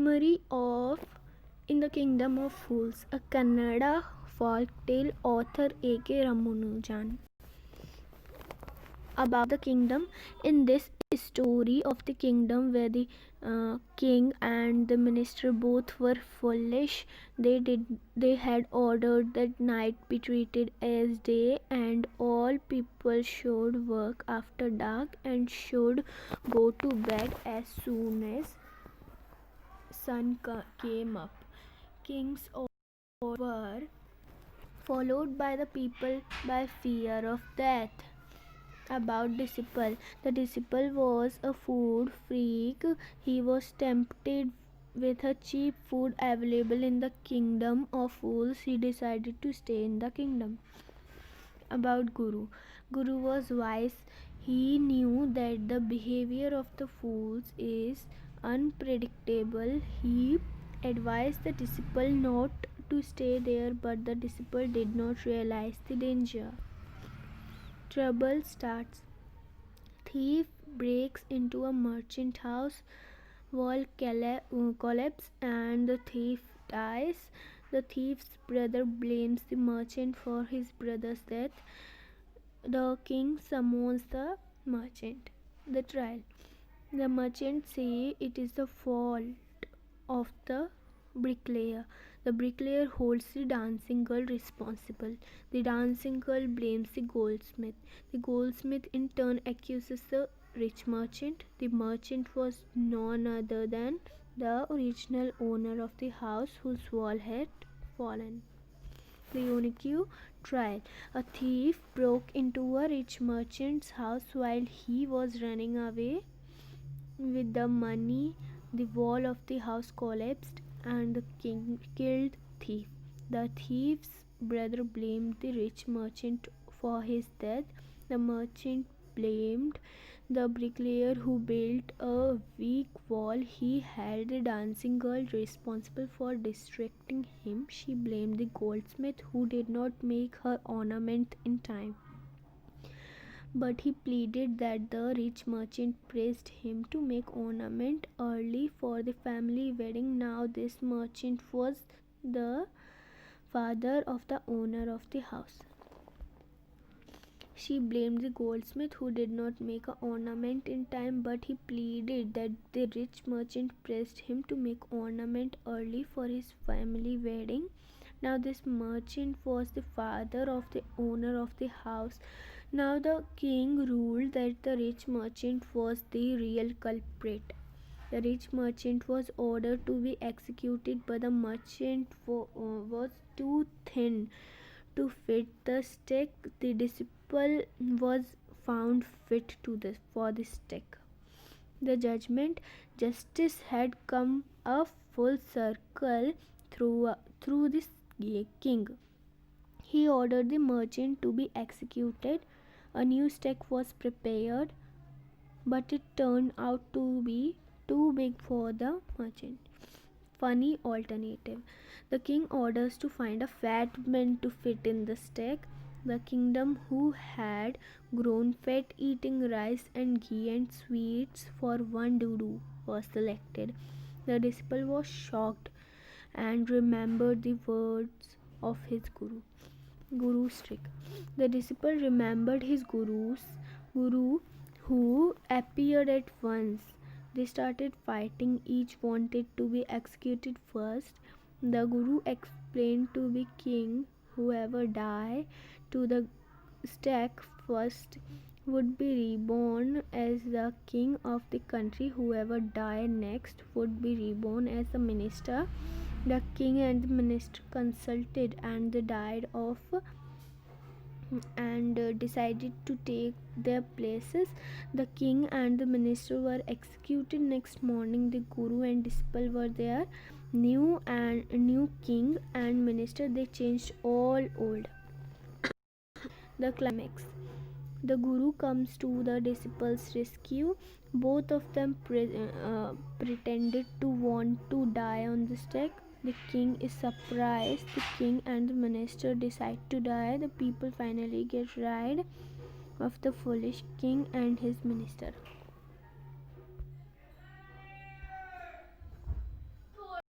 Memory of In the Kingdom of Fools, a Kannada folk tale, author A.K. Ramanujan. About the kingdom. In this story of the kingdom where the king and the minister both were foolish, they had ordered that night be treated as day, and all people should work after dark and should go to bed as soon as sun came up. King's orders were followed by the people by fear of death. About disciple. The disciple was a food freak. He was tempted with a cheap food available in the kingdom of fools. He decided to stay in the kingdom. About Guru. Guru was wise. He knew that the behavior of the fools is unpredictable. He advised the disciple not to stay there, but the disciple did not realize the danger. Trouble starts. Thief breaks into a merchant house. Wall collapses and the thief dies. The thief's brother blames the merchant for his brother's death. The king summons the merchant. The trial. The merchant says it is the fault of the bricklayer. The bricklayer holds the dancing girl responsible. The dancing girl blames the goldsmith. The goldsmith in turn accuses the rich merchant. The merchant was none other than the original owner of the house whose wall had fallen. The unique trial. A thief broke into a rich merchant's house while he was running away with the money. The wall of the house collapsed and the king killed thief. The thief's brother blamed the rich merchant for his death. The merchant blamed the bricklayer who built a weak wall. He held the dancing girl responsible for distracting him. She blamed the goldsmith who did not make her ornament in time. But he pleaded that the rich merchant pressed him to make ornament early for the family wedding. Now this merchant was the father of the owner of the house. She blamed the goldsmith who did not make an ornament in time, but he pleaded that the rich merchant pressed him to make ornament early for his family wedding. Now this merchant was the father of the owner of the house. Now the king ruled that the rich merchant was the real culprit. The rich merchant was ordered to be executed, but the merchant was too thin to fit the stake. The disciple was found fit for the stake. The judgment. Justice had come a full circle through this king. He ordered the merchant to be executed. A new stake was prepared, but it turned out to be too big for the merchant. Funny alternative. The king orders to find a fat man to fit in the stake. The kingdom who had grown fat eating rice and ghee and sweets for one doodoo was selected. The disciple was shocked and remembered the words of his guru's trick. The disciple remembered his guru who appeared at once. They started fighting. Each wanted to be executed first. The guru explained to the king whoever died to the stake first would be reborn as the king of the country. Whoever died next would be reborn as the minister. The king and the minister consulted and they died off and decided to take their places. The king and the minister were executed next morning. The guru and disciple were there. New king and minister, they changed all old. The climax. The guru comes to the disciples' rescue. Both of them pretended to want to die on the stake. The king is surprised. The king and the minister decide to die. The people finally get rid of the foolish king and his minister.